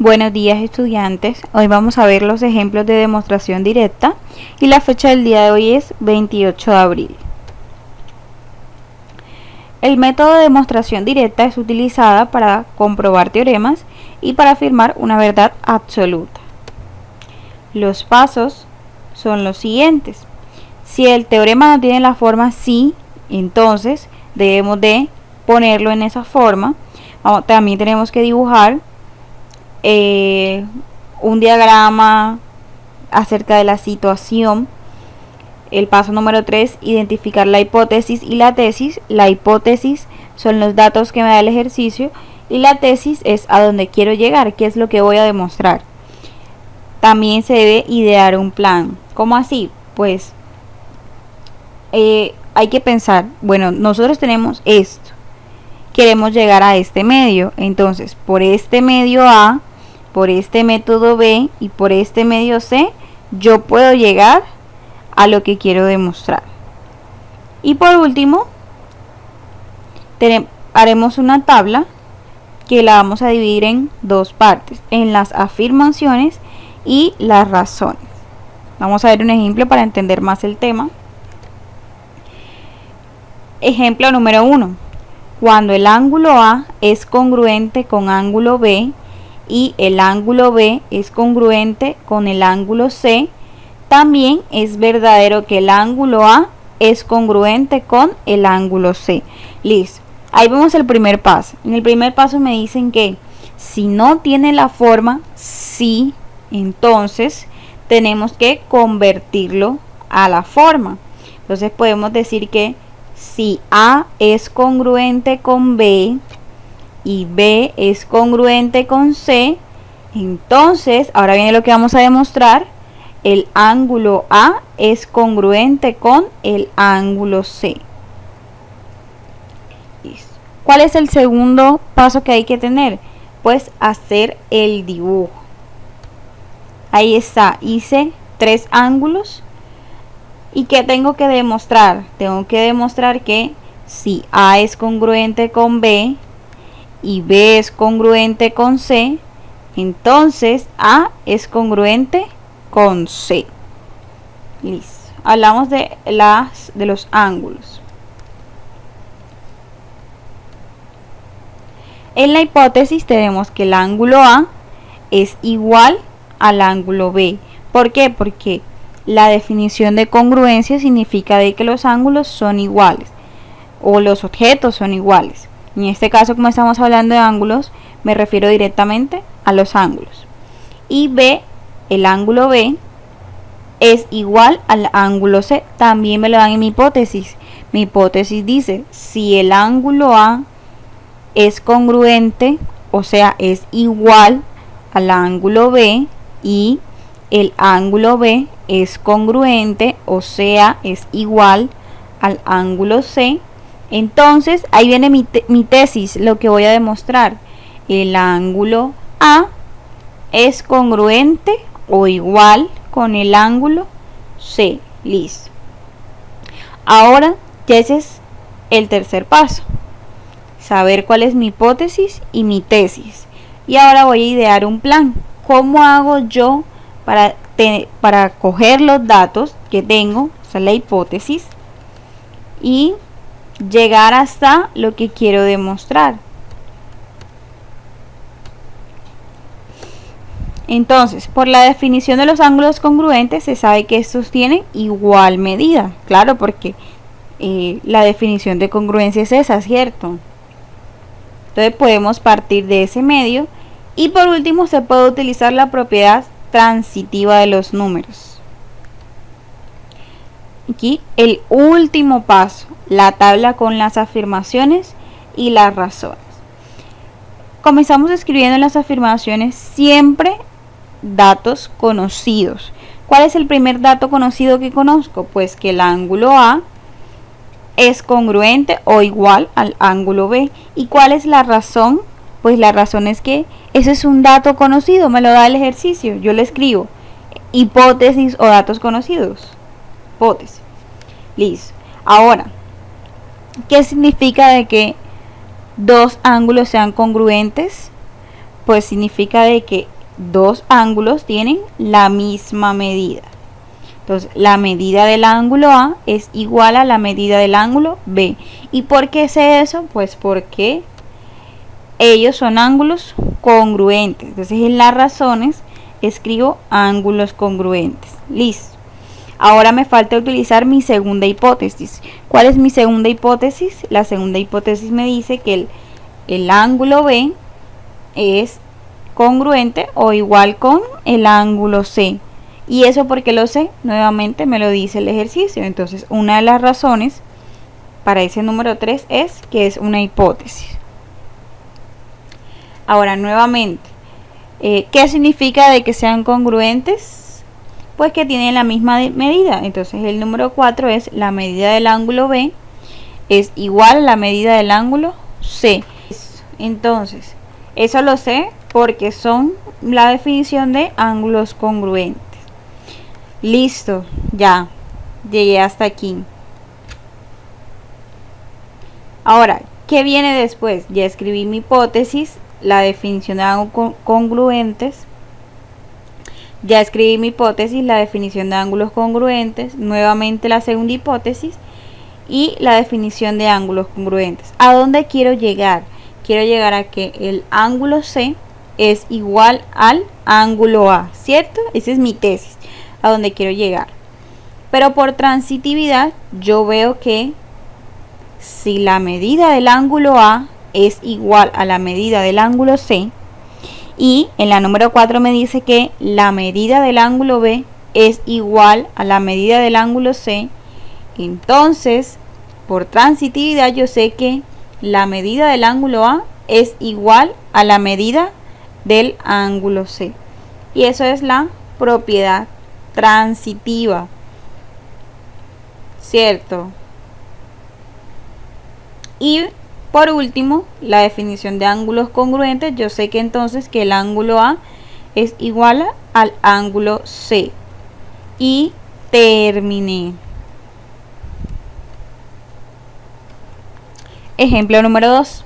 Buenos días, estudiantes. Hoy vamos a ver los ejemplos de demostración directa y la fecha del día de hoy es 28 de abril. El método de demostración directa es utilizada para comprobar teoremas y para afirmar una verdad absoluta. Los pasos son los siguientes. Si el teorema no tiene la forma sí, entonces debemos de ponerlo en esa forma. También tenemos que dibujar un diagrama acerca de la situación. El paso número 3, identificar la hipótesis y la tesis. La hipótesis son los datos que me da el ejercicio y la tesis es a dónde quiero llegar, qué es lo que voy a demostrar. También se debe idear un plan. ¿Cómo así? Pues hay que pensar, bueno, nosotros tenemos esto, queremos llegar a este medio, entonces por este medio A, por este método B y por este medio C, yo puedo llegar a lo que quiero demostrar. Y por último, haremos una tabla que la vamos a dividir en dos partes, en las afirmaciones y las razones. Vamos a ver un ejemplo para entender más el tema. Ejemplo número 1. Cuando el ángulo A es congruente con ángulo B y el ángulo B es congruente con el ángulo C, también es verdadero que el ángulo A es congruente con el ángulo C. Listo. Ahí vemos el primer paso. En el primer paso me dicen que si no tiene la forma sí, entonces tenemos que convertirlo a la forma. Entonces podemos decir que si A es congruente con B y B es congruente con C, entonces, ahora viene lo que vamos a demostrar, el ángulo A es congruente con el ángulo C. Listo. ¿Cuál es el segundo paso que hay que tener? Pues hacer el dibujo. Ahí está, hice 3 ángulos. ¿Y qué tengo que demostrar? Tengo que demostrar que si A es congruente con B y B es congruente con C, entonces A es congruente con C. Listo. Hablamos de los ángulos. En la hipótesis tenemos que el ángulo A es igual al ángulo B. ¿Por qué? Porque la definición de congruencia significa de que los ángulos son iguales o los objetos son iguales. En este caso, como estamos hablando de ángulos, me refiero directamente a los ángulos. Y B, el ángulo B es igual al ángulo C. También me lo dan en mi hipótesis. Mi hipótesis dice, si el ángulo A es congruente, o sea, es igual al ángulo B y el ángulo B es congruente, o sea, es igual al ángulo C, entonces ahí viene mi tesis, lo que voy a demostrar. El ángulo A es congruente o igual con el ángulo C. Listo. Ahora ya ese es el tercer paso, saber cuál es mi hipótesis y mi tesis. Y ahora voy a idear un plan. ¿Cómo hago yo para coger los datos que tengo, o sea, la hipótesis, y llegar hasta lo que quiero demostrar? Entonces, por la definición de los ángulos congruentes se sabe que estos tienen igual medida. Claro, porque la definición de congruencia es esa, ¿cierto? Entonces podemos partir de ese medio. Y por último se puede utilizar la propiedad transitiva de los números. Aquí el último paso, la tabla con las afirmaciones y las razones. Comenzamos escribiendo en las afirmaciones siempre datos conocidos. ¿Cuál es el primer dato conocido que conozco? Pues que el ángulo A es congruente o igual al ángulo B. ¿Y cuál es la razón? Pues la razón es que ese es un dato conocido, me lo da el ejercicio, yo le escribo hipótesis o datos conocidos. Hipótesis. Listo. Ahora, ¿qué significa de que dos ángulos sean congruentes? Pues significa de que dos ángulos tienen la misma medida. Entonces, la medida del ángulo A es igual a la medida del ángulo B. ¿Y por qué sé eso? Pues porque ellos son ángulos congruentes. Entonces, en las razones escribo ángulos congruentes. Listo. Ahora me falta utilizar mi segunda hipótesis. ¿Cuál es mi segunda hipótesis? La segunda hipótesis me dice que el ángulo B es congruente o igual con el ángulo C. ¿Y eso porque lo sé? Nuevamente me lo dice el ejercicio. Entonces, una de las razones para ese número 3 es que es una hipótesis. Ahora, nuevamente, ¿qué significa de que sean congruentes? Pues que tienen la misma medida. Entonces, el número 4 es la medida del ángulo B es igual a la medida del ángulo C. Entonces, eso lo sé porque son la definición de ángulos congruentes. Listo, ya llegué hasta aquí. Ahora, ¿qué viene después? Ya escribí mi hipótesis, la definición de ángulos congruentes. Ya escribí mi hipótesis, la definición de ángulos congruentes. Nuevamente la segunda hipótesis y la definición de ángulos congruentes. ¿A dónde quiero llegar? Quiero llegar a que el ángulo C es igual al ángulo A, ¿cierto? Esa es mi tesis, a donde quiero llegar. Pero por transitividad yo veo que si la medida del ángulo A es igual a la medida del ángulo C y en la número 4 me dice que la medida del ángulo B es igual a la medida del ángulo C, entonces por transitividad yo sé que la medida del ángulo A es igual a la medida del ángulo C. Y eso es la propiedad transitiva, ¿cierto? Y por último, la definición de ángulos congruentes, yo sé que entonces que el ángulo A es igual al ángulo C. Y terminé. Ejemplo número 2.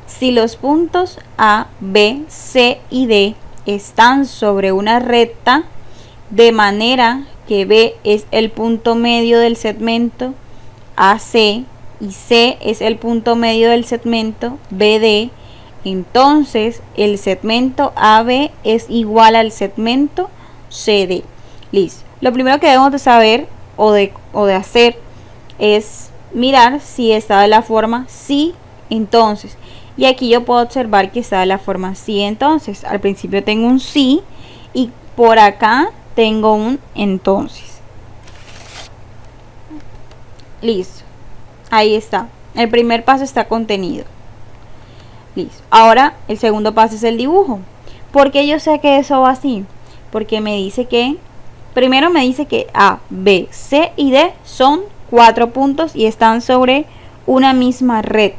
Si los puntos A, B, C y D están sobre una recta de manera que B es el punto medio del segmento AC y C es el punto medio del segmento BD, entonces el segmento AB es igual al segmento CD. Listo. Lo primero que debemos de saber o de hacer es mirar si está de la forma sí, entonces. Y aquí yo puedo observar que está de la forma sí, entonces. Al principio tengo un sí y por acá tengo un entonces. Listo. Ahí está. El primer paso está contenido. Listo. Ahora el segundo paso es el dibujo. ¿Por qué yo sé que eso va así? Porque me dice que, primero me dice que A, B, C y D son 4 puntos y están sobre una misma red.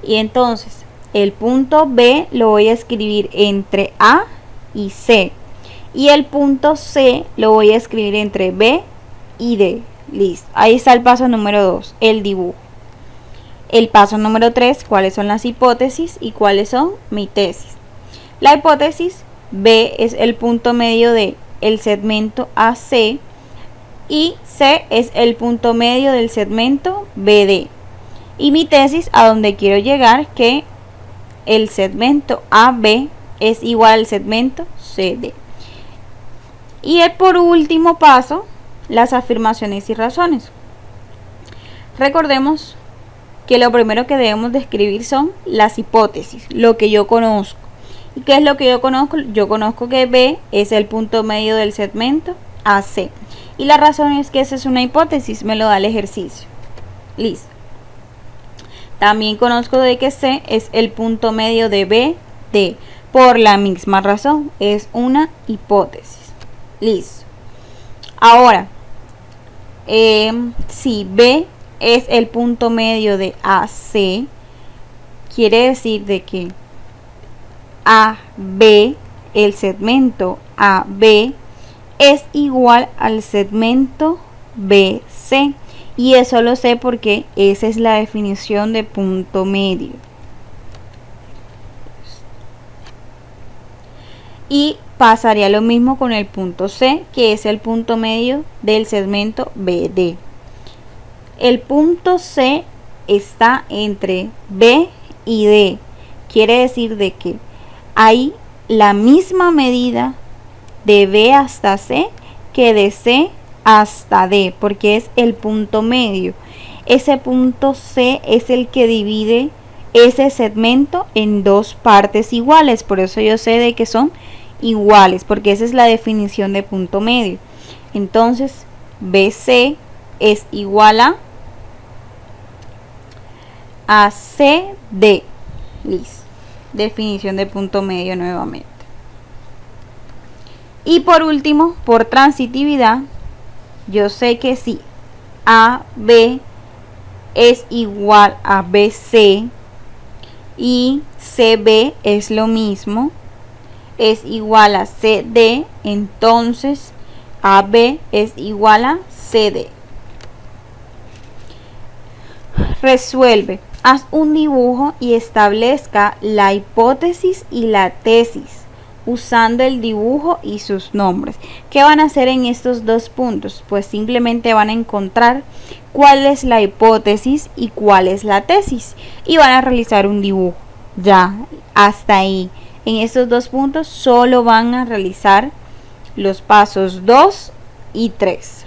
Y entonces el punto B lo voy a escribir entre A y C. Y el punto C lo voy a escribir entre B y D. Listo. Ahí está el paso número 2, el dibujo. El paso número 3, cuáles son las hipótesis y cuáles son mi tesis. La hipótesis, B es el punto medio de el segmento AC y C es el punto medio del segmento BD. Y mi tesis, a donde quiero llegar, que el segmento AB es igual al segmento CD. Y el por último paso, las afirmaciones y razones. Recordemos que lo primero que debemos de escribir son las hipótesis, lo que yo conozco. ¿Y qué es lo que yo conozco? Yo conozco que B es el punto medio del segmento AC. Y la razón es que esa es una hipótesis, me lo da el ejercicio. Listo. También conozco de que C es el punto medio de BD. Por la misma razón, es una hipótesis. Listo. Ahora, si B es el punto medio de AC, quiere decir de que AB, el segmento AB, es igual al segmento BC. Y eso lo sé porque esa es la definición de punto medio. Y pasaría lo mismo con el punto C, que es el punto medio del segmento BD. El punto C está entre B y D. Quiere decir de que hay la misma medida de B hasta C que de C hasta D, porque es el punto medio. Ese punto C es el que divide ese segmento en dos partes iguales, por eso yo sé de que son iguales, porque esa es la definición de punto medio. Entonces BC es igual a CD. Listo. Definición de punto medio nuevamente. Y por último, por transitividad, yo sé que si AB es igual a BC y CB es lo mismo, es igual a CD, entonces AB es igual a CD. Resuelve. Haz un dibujo y establezca la hipótesis y la tesis usando el dibujo y sus nombres. ¿Qué van a hacer en estos dos puntos? Pues simplemente van a encontrar cuál es la hipótesis y cuál es la tesis y van a realizar un dibujo. Ya, hasta ahí. En estos dos puntos solo van a realizar los pasos 2 y 3.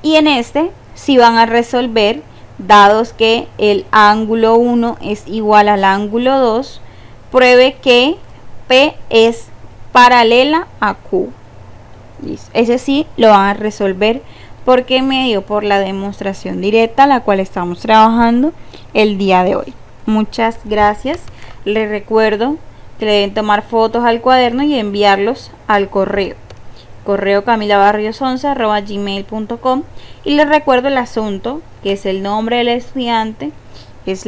Y en este si van a resolver, dados que el ángulo 1 es igual al ángulo 2, pruebe que P es paralela a Q. Listo. Ese sí lo van a resolver porque medio por la demostración directa, la cual estamos trabajando el día de hoy. Muchas gracias. Les recuerdo que le deben tomar fotos al cuaderno y enviarlos al correo camilabarrios11@gmail.com, y les recuerdo el asunto, que es el nombre del estudiante /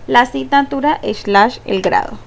la asignatura / el grado.